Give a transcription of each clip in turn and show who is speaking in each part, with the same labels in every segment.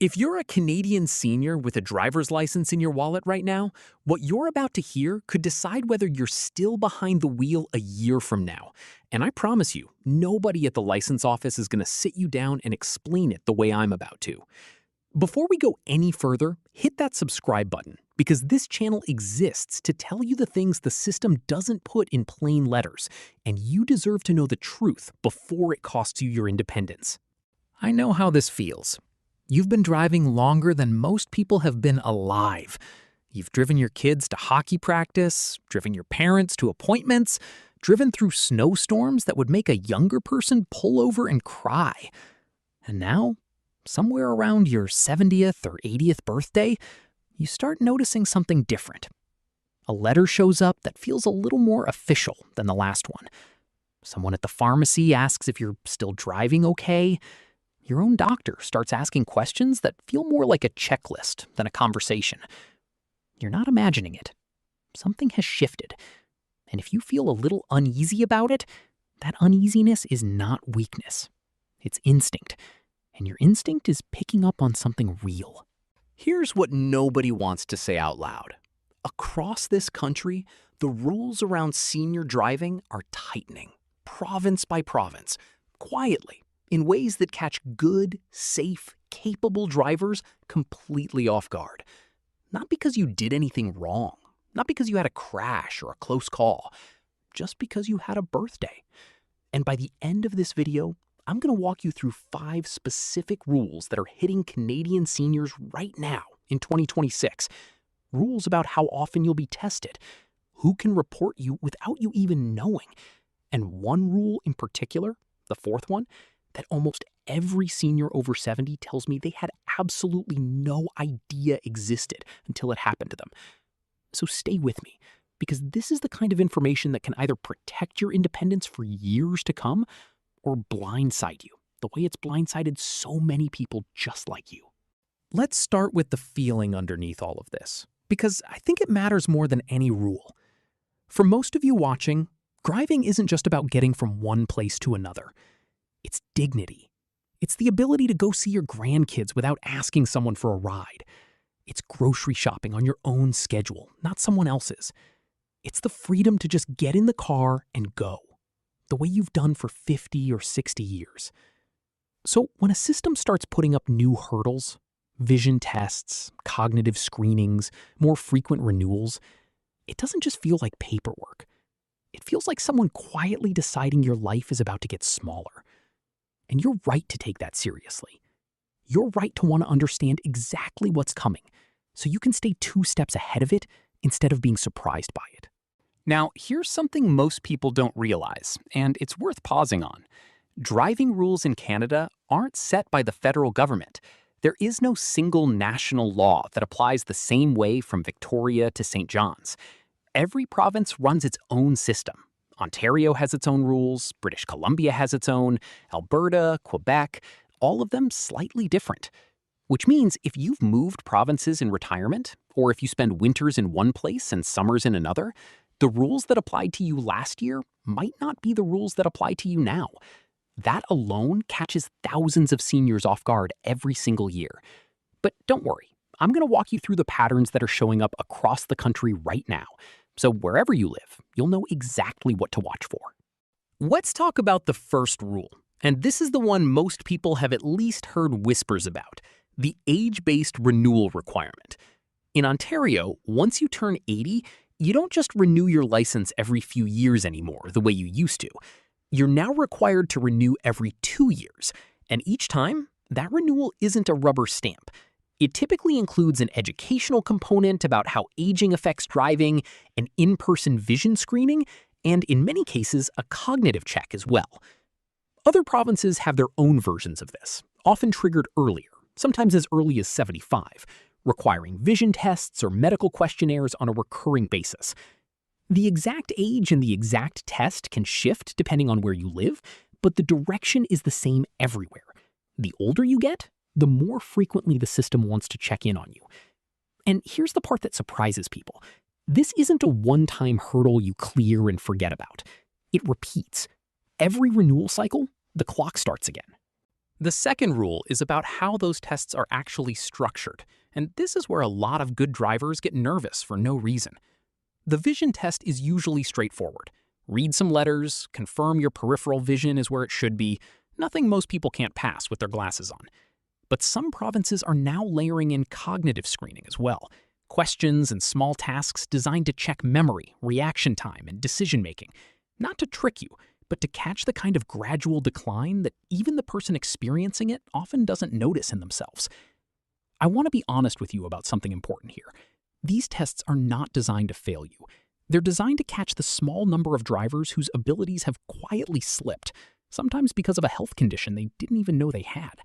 Speaker 1: If you're a Canadian senior with a driver's license in your wallet right now, what you're about to hear could decide whether you're still behind the wheel a year from now. And I promise you, nobody at the license office is going to sit you down and explain it the way I'm about to. Before we go any further, hit that subscribe button, because this channel exists to tell you the things the system doesn't put in plain letters, and you deserve to know the truth before it costs you your independence. I know how this feels. You've been driving longer than most people have been alive. You've driven your kids to hockey practice, driven your parents to appointments, driven through snowstorms that would make a younger person pull over and cry. And now, somewhere around your 70th or 80th birthday, you start noticing something different. A letter shows up that feels a little more official than the last one. Someone at the pharmacy asks if you're still driving okay. Your own doctor starts asking questions that feel more like a checklist than a conversation. You're not imagining it. Something has shifted. And if you feel a little uneasy about it, that uneasiness is not weakness. It's instinct. And your instinct is picking up on something real. Here's what nobody wants to say out loud. Across this country, the rules around senior driving are tightening, province by province, quietly, in ways that catch good, safe, capable drivers completely off guard. Not because you did anything wrong, not because you had a crash or a close call, just because you had a birthday. And by the end of this video, I'm going to walk you through 5 specific rules that are hitting Canadian seniors right now in 2026. Rules about how often you'll be tested, who can report you without you even knowing, and one rule in particular, the 4th one, that almost every senior over 70 tells me they had absolutely no idea existed until it happened to them. So stay with me, because this is the kind of information that can either protect your independence for years to come or blindside you, the way it's blindsided so many people just like you. Let's start with the feeling underneath all of this, because I think it matters more than any rule. For most of you watching, driving isn't just about getting from one place to another. It's dignity. It's the ability to go see your grandkids without asking someone for a ride. It's grocery shopping on your own schedule, not someone else's. It's the freedom to just get in the car and go, the way you've done for 50 or 60 years. So when a system starts putting up new hurdles, vision tests, cognitive screenings, more frequent renewals, it doesn't just feel like paperwork. It feels like someone quietly deciding your life is about to get smaller. And you're right to take that seriously. You're right to want to understand exactly what's coming, so you can stay 2 steps ahead of it instead of being surprised by it. Now, here's something most people don't realize, and it's worth pausing on. Driving rules in Canada aren't set by the federal government. There is no single national law that applies the same way from Victoria to St. John's. Every province runs its own system. Ontario has its own rules, British Columbia has its own, Alberta, Quebec, all of them slightly different. Which means if you've moved provinces in retirement, or if you spend winters in one place and summers in another, the rules that applied to you last year might not be the rules that apply to you now. That alone catches thousands of seniors off guard every single year. But don't worry, I'm going to walk you through the patterns that are showing up across the country right now. So wherever you live, you'll know exactly what to watch for. Let's talk about the first rule, and this is the one most people have at least heard whispers about, the age-based renewal requirement. In Ontario, once you turn 80, you don't just renew your license every few years anymore the way you used to. You're now required to renew every 2 years, and each time, that renewal isn't a rubber stamp. It typically includes an educational component about how aging affects driving, an in-person vision screening, and in many cases, a cognitive check as well. Other provinces have their own versions of this, often triggered earlier, sometimes as early as 75, requiring vision tests or medical questionnaires on a recurring basis. The exact age and the exact test can shift depending on where you live, but the direction is the same everywhere. The older you get, the more frequently the system wants to check in on you. And here's the part that surprises people. This isn't a one-time hurdle you clear and forget about. It repeats. Every renewal cycle, the clock starts again. The second rule is about how those tests are actually structured, and this is where a lot of good drivers get nervous for no reason. The vision test is usually straightforward. Read some letters, confirm your peripheral vision is where it should be, nothing most people can't pass with their glasses on. But some provinces are now layering in cognitive screening as well. Questions and small tasks designed to check memory, reaction time, and decision-making. Not to trick you, but to catch the kind of gradual decline that even the person experiencing it often doesn't notice in themselves. I want to be honest with you about something important here. These tests are not designed to fail you. They're designed to catch the small number of drivers whose abilities have quietly slipped, sometimes because of a health condition they didn't even know they had.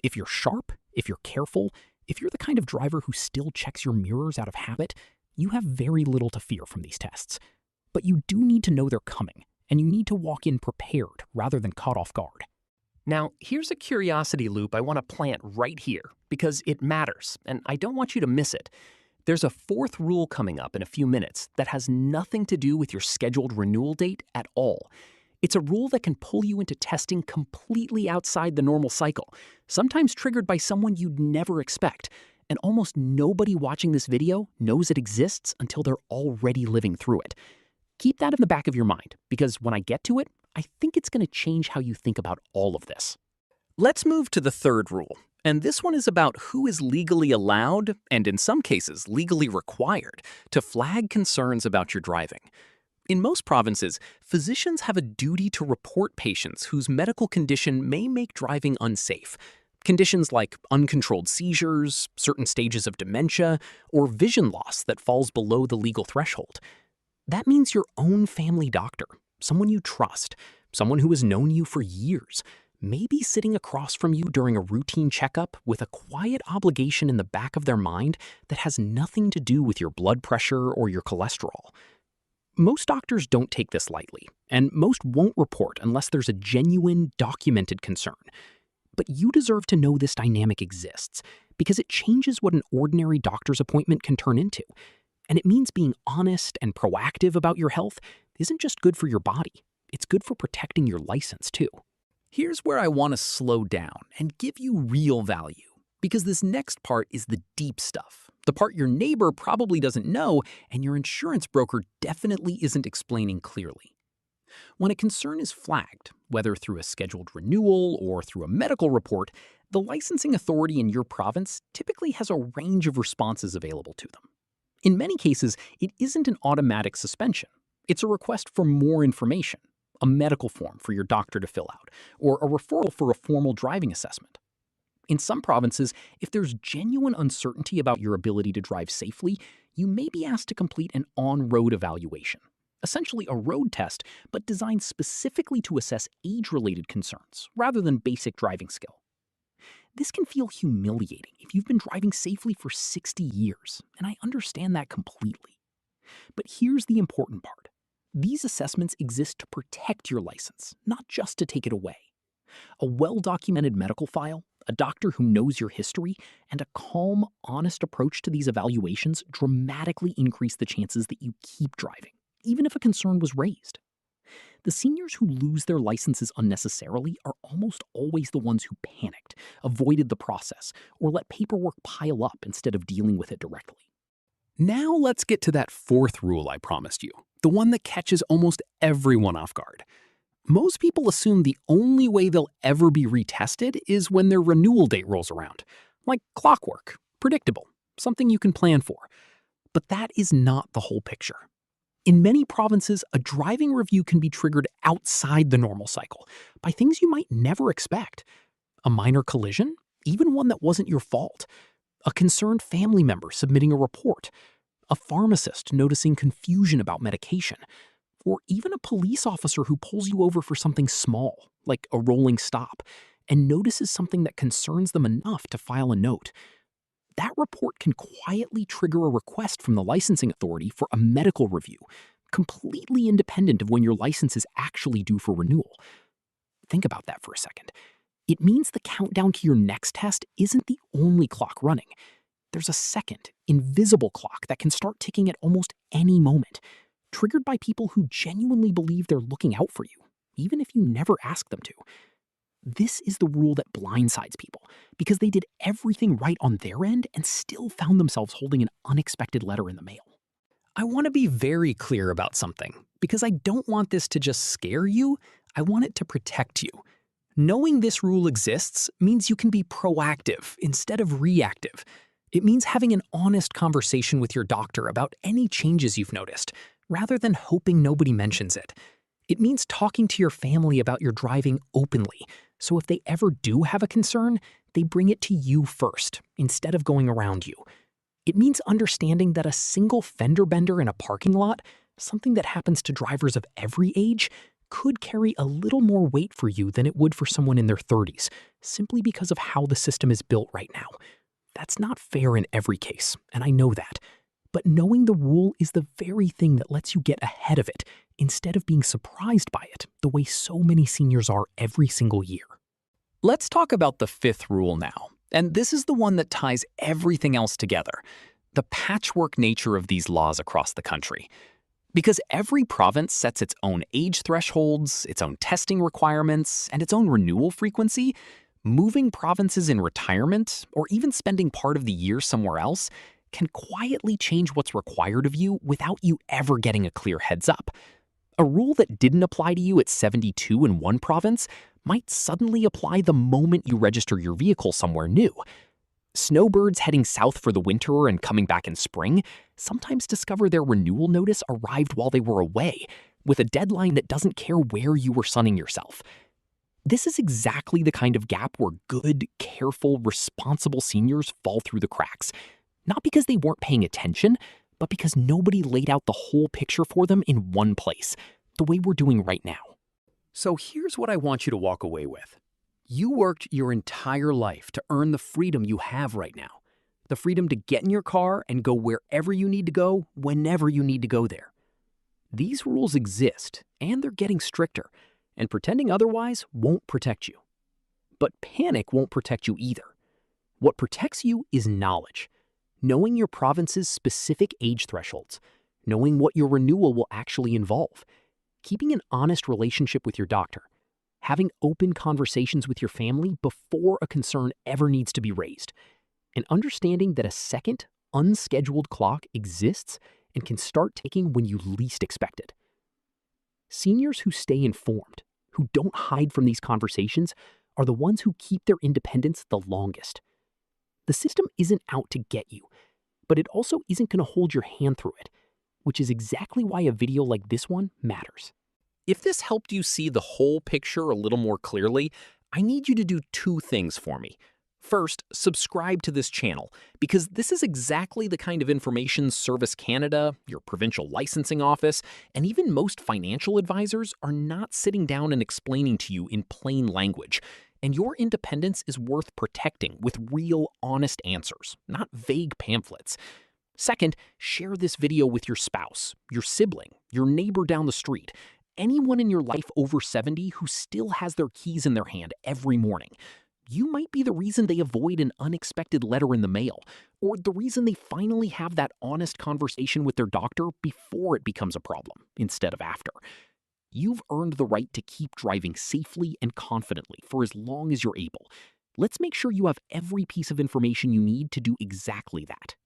Speaker 1: If you're sharp, if you're careful, if you're the kind of driver who still checks your mirrors out of habit, you have very little to fear from these tests. But you do need to know they're coming, and you need to walk in prepared rather than caught off guard.
Speaker 2: Now, here's a curiosity loop I want to plant right here, because it matters, and I don't want you to miss it. There's a fourth rule coming up in a few minutes that has nothing to do with your scheduled renewal date at all. It's a rule that can pull you into testing completely outside the normal cycle, sometimes triggered by someone you'd never expect, and almost nobody watching this video knows it exists until they're already living through it. Keep that in the back of your mind, because when I get to it, I think it's going to change how you think about all of this. Let's move to the third rule, and this one is about who is legally allowed, and in some cases legally required, to flag concerns about your driving. In most provinces, physicians have a duty to report patients whose medical condition may make driving unsafe. Conditions like uncontrolled seizures, certain stages of dementia, or vision loss that falls below the legal threshold. That means your own family doctor, someone you trust, someone who has known you for years, may be sitting across from you during a routine checkup with a quiet obligation in the back of their mind that has nothing to do with your blood pressure or your cholesterol. Most doctors don't take this lightly, and most won't report unless there's a genuine, documented concern. But you deserve to know this dynamic exists, because it changes what an ordinary doctor's appointment can turn into. And it means being honest and proactive about your health isn't just good for your body, it's good for protecting your license too. Here's where I want to slow down and give you real value, because this next part is the deep stuff. The part your neighbor probably doesn't know and your insurance broker definitely isn't explaining clearly. When a concern is flagged, whether through a scheduled renewal or through a medical report, the licensing authority in your province typically has a range of responses available to them. In many cases, it isn't an automatic suspension. It's a request for more information, a medical form for your doctor to fill out, or a referral for a formal driving assessment. In some provinces, if there's genuine uncertainty about your ability to drive safely, you may be asked to complete an on-road evaluation, essentially a road test, but designed specifically to assess age-related concerns rather than basic driving skill. This can feel humiliating if you've been driving safely for 60 years, and I understand that completely. But here's the important part. These assessments exist to protect your license, not just to take it away. A well-documented medical file, a doctor who knows your history, and a calm, honest approach to these evaluations dramatically increase the chances that you keep driving, even if a concern was raised. The seniors who lose their licenses unnecessarily are almost always the ones who panicked, avoided the process, or let paperwork pile up instead of dealing with it directly. Now let's get to that fourth rule I promised you, the one that catches almost everyone off guard. Most people assume the only way they'll ever be retested is when their renewal date rolls around. Like clockwork, predictable, something you can plan for. But that is not the whole picture. In many provinces, a driving review can be triggered outside the normal cycle by things you might never expect. A minor collision, even one that wasn't your fault. A concerned family member submitting a report. A pharmacist noticing confusion about medication. Or even a police officer who pulls you over for something small, like a rolling stop, and notices something that concerns them enough to file a note. That report can quietly trigger a request from the licensing authority for a medical review, completely independent of when your license is actually due for renewal. Think about that for a second. It means the countdown to your next test isn't the only clock running. There's a second, invisible clock that can start ticking at almost any moment, triggered by people who genuinely believe they're looking out for you, even if you never ask them to. This is the rule that blindsides people because they did everything right on their end and still found themselves holding an unexpected letter in the mail.
Speaker 1: I want to be very clear about something, because I don't want this to just scare you, I want it to protect you. Knowing this rule exists means you can be proactive instead of reactive. It means having an honest conversation with your doctor about any changes you've noticed, rather than hoping nobody mentions it. It means talking to your family about your driving openly, so if they ever do have a concern, they bring it to you first, instead of going around you. It means understanding that a single fender bender in a parking lot, something that happens to drivers of every age, could carry a little more weight for you than it would for someone in their 30s, simply because of how the system is built right now. That's not fair in every case, and I know that. But knowing the rule is the very thing that lets you get ahead of it, instead of being surprised by it, the way so many seniors are every single year.
Speaker 2: Let's talk about the fifth rule now. And this is the one that ties everything else together: the patchwork nature of these laws across the country. Because every province sets its own age thresholds, its own testing requirements, and its own renewal frequency, moving provinces in retirement, or even spending part of the year somewhere else, can quietly change what's required of you without you ever getting a clear heads up. A rule that didn't apply to you at 72 in one province might suddenly apply the moment you register your vehicle somewhere new. Snowbirds heading south for the winter and coming back in spring sometimes discover their renewal notice arrived while they were away, with a deadline that doesn't care where you were sunning yourself. This is exactly the kind of gap where good, careful, responsible seniors fall through the cracks. Not because they weren't paying attention, but because nobody laid out the whole picture for them in one place, the way we're doing right now.
Speaker 1: So here's what I want you to walk away with. You worked your entire life to earn the freedom you have right now. The freedom to get in your car and go wherever you need to go, whenever you need to go there. These rules exist, and they're getting stricter, and pretending otherwise won't protect you. But panic won't protect you either. What protects you is knowledge. Knowing your province's specific age thresholds. Knowing what your renewal will actually involve. Keeping an honest relationship with your doctor. Having open conversations with your family before a concern ever needs to be raised. And understanding that a second, unscheduled clock exists and can start ticking when you least expect it. Seniors who stay informed, who don't hide from these conversations, are the ones who keep their independence the longest. The system isn't out to get you, but it also isn't going to hold your hand through it, which is exactly why a video like this one matters. If this helped you see the whole picture a little more clearly, I need you to do two things for me. First, subscribe to this channel, because this is exactly the kind of information Service Canada, your provincial licensing office, and even most financial advisors are not sitting down and explaining to you in plain language. And your independence is worth protecting with real, honest answers, not vague pamphlets. Second, share this video with your spouse, your sibling, your neighbor down the street, anyone in your life over 70 who still has their keys in their hand every morning. You might be the reason they avoid an unexpected letter in the mail, or the reason they finally have that honest conversation with their doctor before it becomes a problem, instead of after. You've earned the right to keep driving safely and confidently for as long as you're able. Let's make sure you have every piece of information you need to do exactly that.